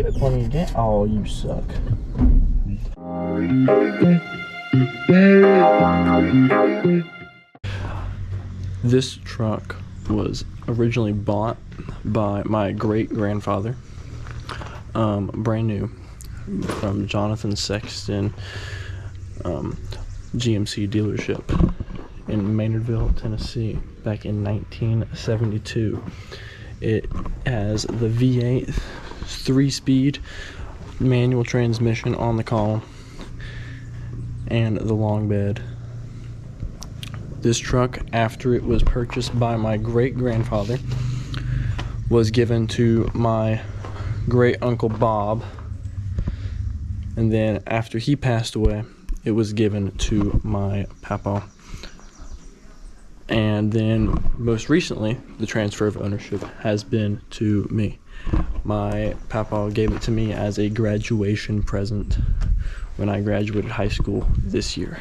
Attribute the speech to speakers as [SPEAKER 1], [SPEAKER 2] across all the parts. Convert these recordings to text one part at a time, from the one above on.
[SPEAKER 1] gave it plenty of gas. Oh, you suck. This truck was originally bought by my great-grandfather, brand new, from Jonathan Sexton GMC dealership in Maynardville, Tennessee, back in 1972. It has the V8 3-speed manual transmission on the column and the long bed. This truck, after it was purchased by my great-grandfather, was given to my great-uncle Bob, and then after he passed away, it was given to my Pawpaw. And then most recently, the transfer of ownership has been to me. My Pawpaw gave it to me as a graduation present when I graduated high school this year.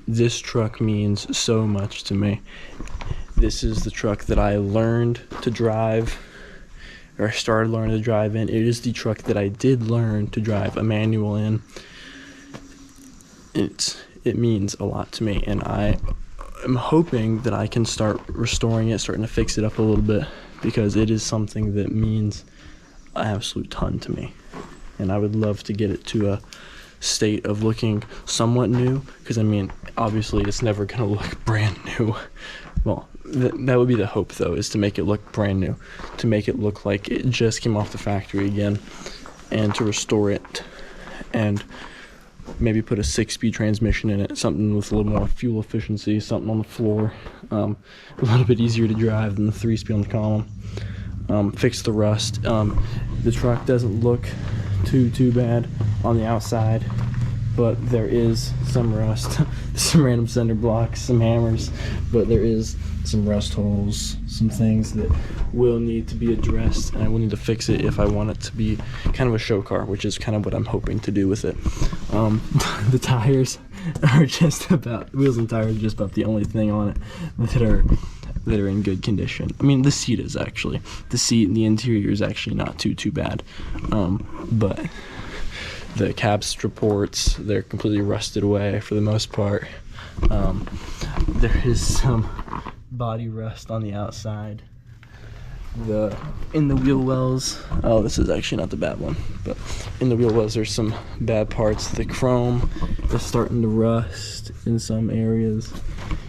[SPEAKER 1] This truck means so much to me. This is the truck that I learned to drive, or I started learning to drive in. It is the truck that I did learn to drive a manual in. It means a lot to me, and I am hoping that I can start restoring it, starting to fix it up a little bit, because it is something that means an absolute ton to me. And I would love to get it to a state of looking somewhat new, because I mean, obviously it's never going to look brand new. Well, that would be the hope, though, is to make it look brand new, to make it look like it just came off the factory again, and to restore it and maybe put a 6-speed transmission in it, something with a little more fuel efficiency, something on the floor, a little bit easier to drive than the 3-speed on the column. Fix the rust. The truck doesn't look too bad on the outside, but there is some rust, some random cinder blocks, some hammers, but there is some rust holes, some things that will need to be addressed, and I will need to fix it if I want it to be kind of a show car, which is kind of what I'm hoping to do with it. The tires are just about, wheels and tires are just about the only thing on it that are in good condition. I mean, the seat is actually, the seat and the interior is actually not too bad, but the cab supports, they're completely rusted away for the most part. There is some body rust on the outside. In the wheel wells, oh, this is actually not the bad one, but in the wheel wells there's some bad parts. The chrome is starting to rust in some areas,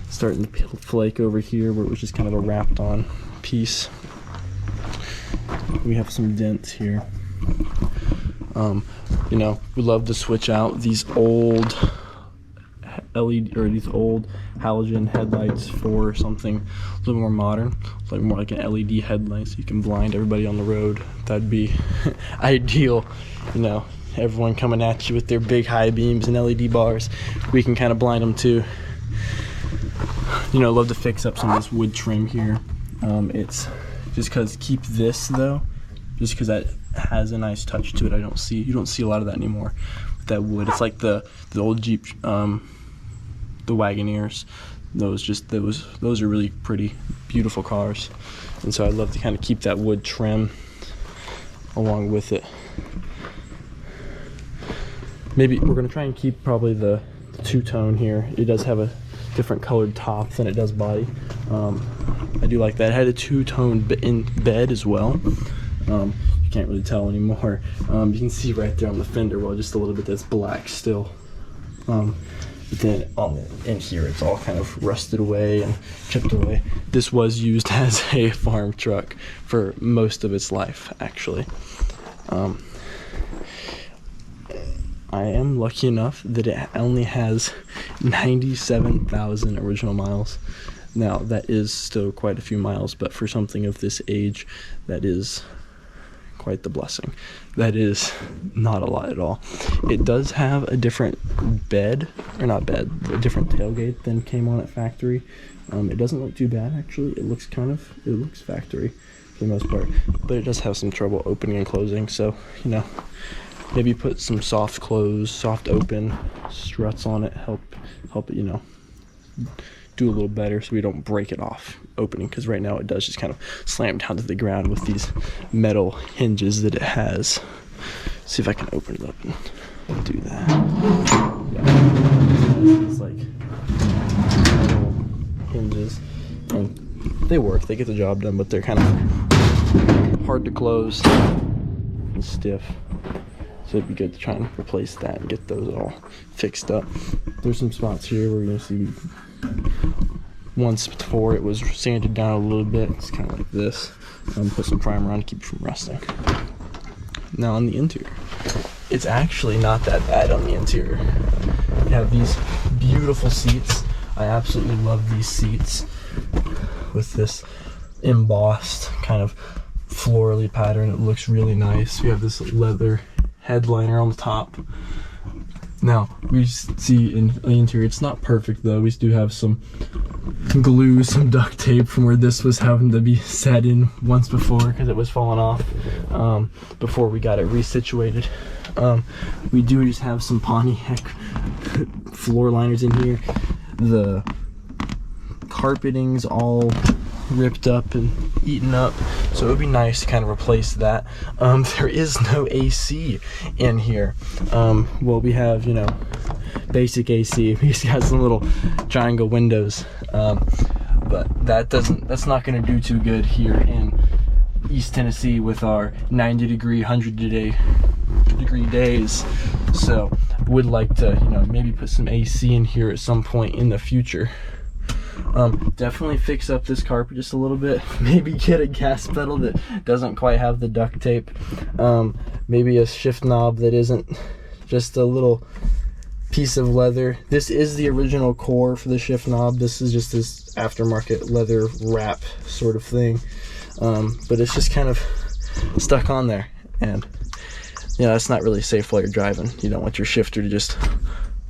[SPEAKER 1] starting to flake over here where it was just kind of a wrapped on piece. We have some dents here. You know, we love to switch out these old LED or these old halogen headlights for something a little more modern, like more like an LED headlight, so you can blind everybody on the road. That'd be ideal. You know, everyone coming at you with their big high beams and LED bars, we can kind of blind them too. You know, love to fix up some of this wood trim here. It's just because keep this though, just because that has a nice touch to it. You don't see a lot of that anymore with that wood. It's like the old Jeep, the Wagoneers. Those are really pretty, beautiful cars, and so I'd love to kind of keep that wood trim along with it. Maybe we're gonna try and keep probably the two-tone here. It does have a different colored top than it does body. I do like that. It had a two-tone in bed as well. You can't really tell anymore. You can see right there on the fender well, just a little bit that's black still. But then in here it's all kind of rusted away and chipped away. This was used as a farm truck for most of its life, actually. I am lucky enough that it only has 97,000 original miles. Now, that is still quite a few miles, but for something of this age, that is quite the blessing. That is not a lot at all. It does have a different a different tailgate than came on at factory. It doesn't look too bad, actually. It looks factory for the most part, but it does have some trouble opening and closing, so, you know, maybe put some soft close, soft open struts on it, help it, you know, do a little better so we don't break it off opening, because right now it does just kind of slam down to the ground with these metal hinges that it has. See if I can open it up and do that. Yeah. It's like metal hinges, and they work, they get the job done, but they're kind of hard to close and stiff. So it'd be good to try and replace that and get those all fixed up. There's some spots here where you're gonna see once before it was sanded down a little bit. It's kind of like this. Put some primer on to keep it from rusting. Now on the interior, it's actually not that bad on the interior. You have these beautiful seats. I absolutely love these seats with this embossed kind of florally pattern. It looks really nice. We have this leather headliner on the top. Now we see in the interior, it's not perfect though. We do have some glue, some duct tape from where this was having to be set in once before because it was falling off before we got it resituated. We do just have some Pontiac floor liners in here. The carpeting's all ripped up and eaten up, so it would be nice to kind of replace that. There is no AC in here. Well, we have, you know, basic AC. We just got some little triangle windows, but that's not going to do too good here in East Tennessee with our 90 degree 100 degree days. So would like to, you know, maybe put some AC in here at some point in the future. Definitely fix up this carpet just a little bit. Maybe get a gas pedal that doesn't quite have the duct tape. Maybe a shift knob that isn't just a little piece of leather. This is the original core for the shift knob. This is just this aftermarket leather wrap sort of thing. But it's just kind of stuck on there, and you know, it's not really safe while you're driving. You don't want your shifter to just,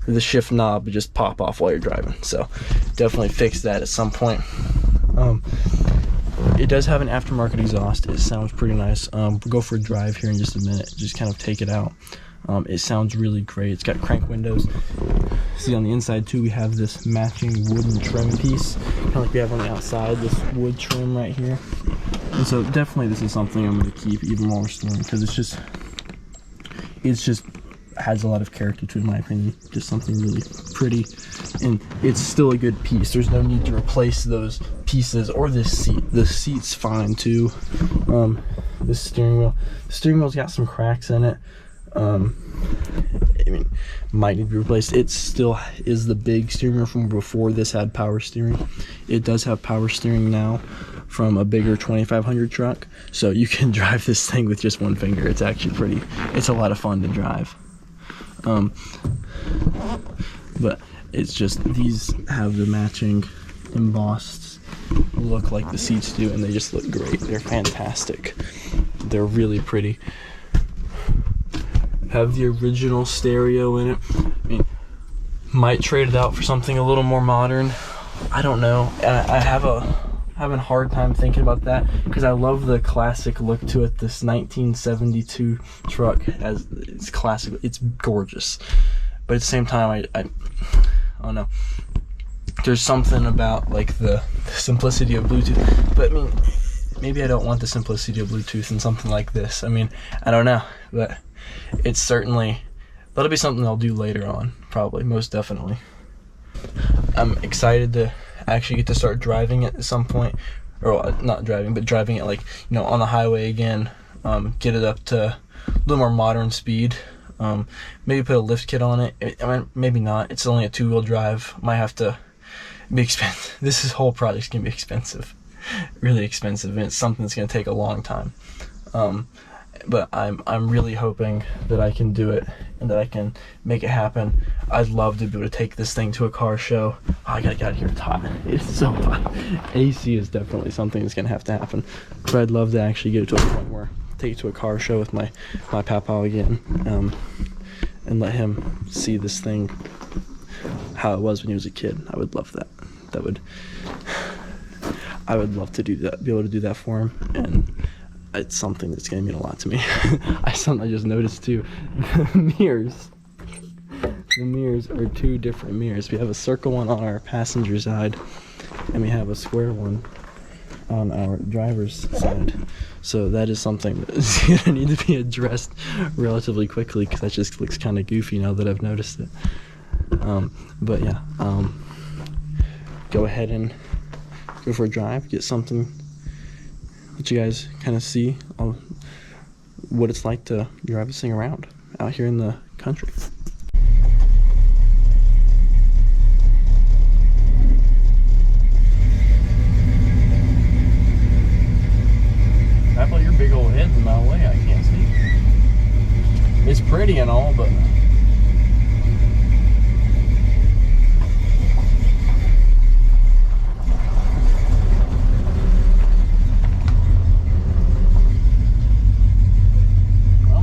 [SPEAKER 1] the shift knob to just pop off while you're driving. So definitely fix that at some point. It does have an aftermarket exhaust. It sounds pretty nice. We'll go for a drive here in just a minute, just kind of take it out. It sounds really great. It's got crank windows. See on the inside too, we have this matching wooden trim piece, kind of like we have on the outside, this wood trim right here. And so definitely this is something I'm going to keep even while restoring, because it's just has a lot of character to it, in my opinion. Just something really pretty, and it's still a good piece. There's no need to replace those pieces or this seat. The seat's fine too. This steering wheel's got some cracks in it. I mean, might need to be replaced. It still is the big steering wheel from before this had power steering. It does have power steering now from a bigger 2500 truck, so you can drive this thing with just one finger. It's actually it's a lot of fun to drive. But it's just, these have the matching embossed look like the seats do, and they just look great. They're fantastic. They're really pretty. Have the original stereo in it. I mean, might trade it out for something a little more modern. I don't know. Having a hard time thinking about that, because I love the classic look to it. This 1972 truck, as it's classic, it's gorgeous, but at the same time, I don't know, there's something about like the simplicity of Bluetooth. But I mean, maybe I don't want the simplicity of Bluetooth in something like this. I mean, I don't know, but it's certainly, that'll be something I'll do later on, probably, most definitely. I'm excited to actually get to start driving it at some point, or not driving, but driving it, like, you know, on the highway again. Get it up to a little more modern speed. Maybe put a lift kit on it. I mean, maybe not. It's only a 2-wheel drive. Might have to be expensive. This whole project's gonna be expensive, really expensive, and it's something that's gonna take a long time. But I'm really hoping that I can do it and that I can make it happen. I'd love to be able to take this thing to a car show. Oh, I gotta get out of here. It's hot. It's so hot. AC is definitely something that's gonna have to happen. But I'd love to actually get it to a point where take it to a car show with my Pawpaw again, and let him see this thing how it was when he was a kid. I would love that. I would love to do that, be able to do that for him, and it's something that's going to mean a lot to me. Something I just noticed too. The mirrors are two different mirrors. We have a circle one on our passenger side, and we have a square one on our driver's side. So that is something that is going to need to be addressed relatively quickly, because that just looks kind of goofy now that I've noticed it. But yeah, go ahead and go for a drive, get something, let you guys kind of see what it's like to drive this thing around out here in the country. Apple, your big old head's in my way. I can't see. It's pretty and all, but come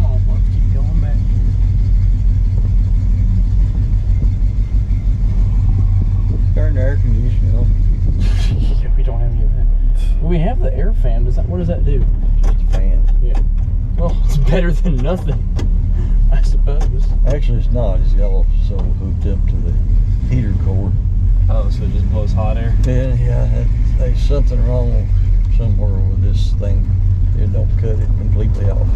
[SPEAKER 1] on, let's keep going back.
[SPEAKER 2] Turn the air conditioning on.
[SPEAKER 1] Yeah, we don't have any of that. Well, we have the air fan. What does that do?
[SPEAKER 2] Just a fan.
[SPEAKER 1] Yeah. Well, it's better than nothing, I suppose.
[SPEAKER 2] Actually, it's not. It's got so hooked up to the heater cord.
[SPEAKER 1] Oh, so it just blows hot air?
[SPEAKER 2] Yeah, there's something wrong somewhere with this thing. It don't cut it completely off.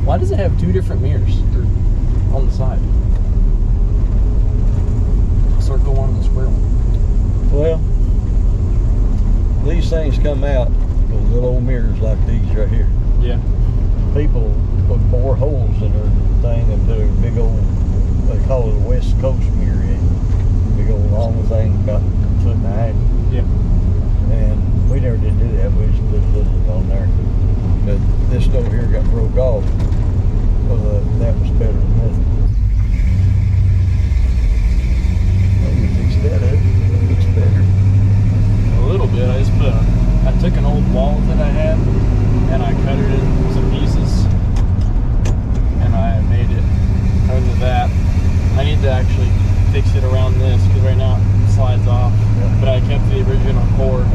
[SPEAKER 1] Why does it have two different mirrors on the side? Circle one and the square one.
[SPEAKER 2] Well, these things come out with little old mirrors like these right here.
[SPEAKER 1] Yeah.
[SPEAKER 2] People put bore holes in their thing and put a big old, they call it a West Coast mirror in. Big old long thing about a foot and a half.
[SPEAKER 1] Yeah.
[SPEAKER 2] And we never did do that. We just put a little on there. But this over here got broke off. That was better than nothing. Maybe fix that up. It looks better.
[SPEAKER 1] A little bit. I took an old wallet that I had and I cut it in some pieces and I made it under that. I need to actually fix it around this because right now it slides off.
[SPEAKER 2] Yeah.
[SPEAKER 1] But I kept the original cord.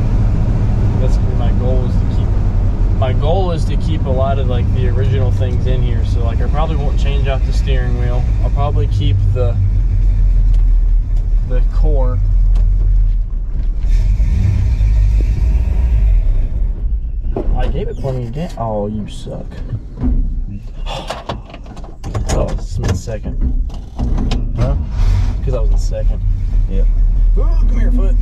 [SPEAKER 1] That's my goal is to keep. My goal is to keep a lot of like the original things in here. So like I probably won't change out the steering wheel. I'll probably keep the core. I gave it plenty of gas. Oh, you suck. Oh, it's in second.
[SPEAKER 2] Huh?
[SPEAKER 1] Because I was in second.
[SPEAKER 2] Yeah.
[SPEAKER 1] Ooh, come here, foot.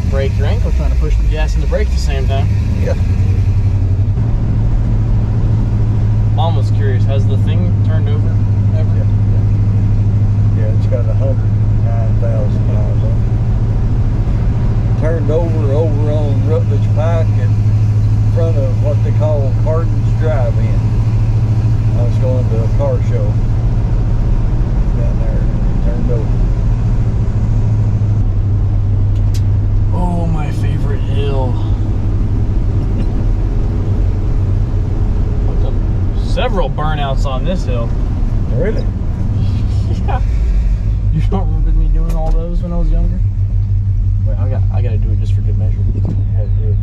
[SPEAKER 1] Break your ankle trying to push the gas and the brake at the same time.
[SPEAKER 2] Yeah.
[SPEAKER 1] Mom was curious, has the thing turned over ever?
[SPEAKER 2] Yeah. Yeah, it's got 109,000 miles on it. Turned over on Rutledge Pike in front of what they call Hardin's Drive-In. I was going to a car show down there and it turned over.
[SPEAKER 1] Oh, my favorite hill. I've done several burnouts on this hill.
[SPEAKER 2] Really?
[SPEAKER 1] Yeah. You don't remember me doing all those when I was younger? Wait, I gotta do it just for good measure. I gotta do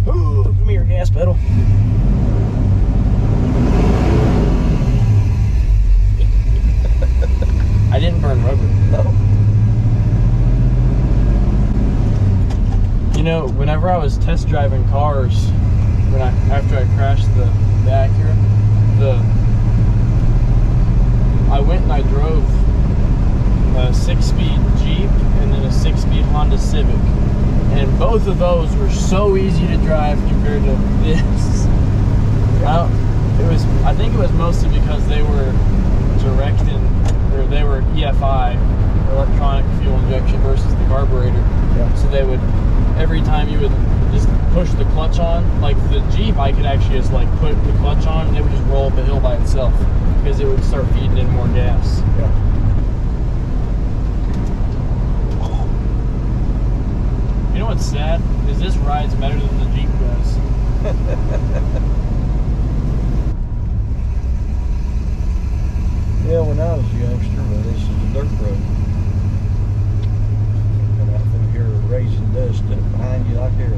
[SPEAKER 1] it. Ooh, give me your gas pedal. I didn't burn rubber.
[SPEAKER 2] No.
[SPEAKER 1] You know, whenever I was test driving cars, after I crashed the Acura, I went and I drove a 6-speed Jeep and then a 6-speed Honda Civic, and both of those were so easy to drive compared to this. I think it was mostly because they were they were EFI, electronic fuel injection, versus the carburetor.
[SPEAKER 2] Yeah.
[SPEAKER 1] So they would, every time you would just push the clutch on, like the Jeep, I could actually just like put the clutch on and it would just roll up a hill by itself because it would start feeding in more gas.
[SPEAKER 2] Yeah.
[SPEAKER 1] You know what's sad? Is this ride's better than the Jeep does.
[SPEAKER 2] Yeah, when I was a youngster, well, this is a dirt road. Come out through here raising dust up behind you like here.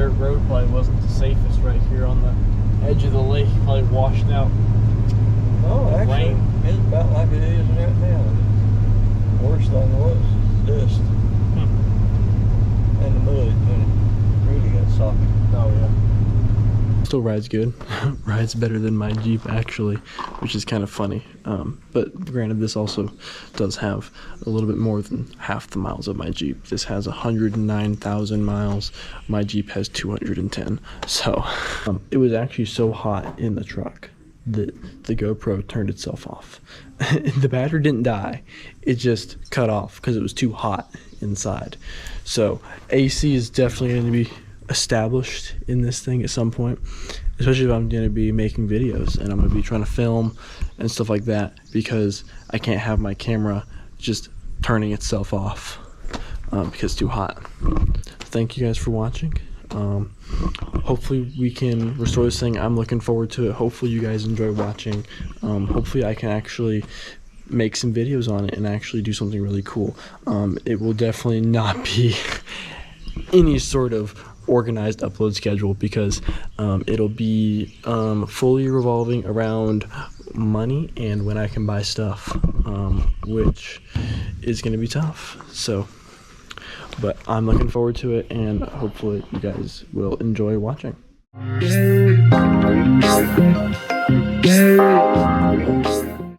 [SPEAKER 1] dirt road probably wasn't the safest right here on the edge of the lake. Probably washed out.
[SPEAKER 2] Oh, actually,
[SPEAKER 1] Rain.
[SPEAKER 2] it's about like it is right now. The worst thing was dust and the mud when it really got soft.
[SPEAKER 1] Oh yeah. Still rides good. Rides better than my Jeep actually, which is kind of funny. But granted, this also does have a little bit more than half the miles of my Jeep. This has 109,000 miles. My Jeep has 210. So it was actually so hot in the truck that the GoPro turned itself off. The battery didn't die. It just cut off because it was too hot inside. So AC is definitely going to be established in this thing at some point, especially if I'm going to be making videos and I'm going to be trying to film and stuff like that, because I can't have my camera just turning itself off because it's too hot. Thank you guys for watching. Hopefully we can restore this thing. I'm looking forward to it. Hopefully you guys enjoy watching. Hopefully I can actually make some videos on it and actually do something really cool. It will definitely not be any sort of organized upload schedule, because it'll be fully revolving around money and when I can buy stuff, which is going to be tough. So, but I'm looking forward to it, and hopefully you guys will enjoy watching.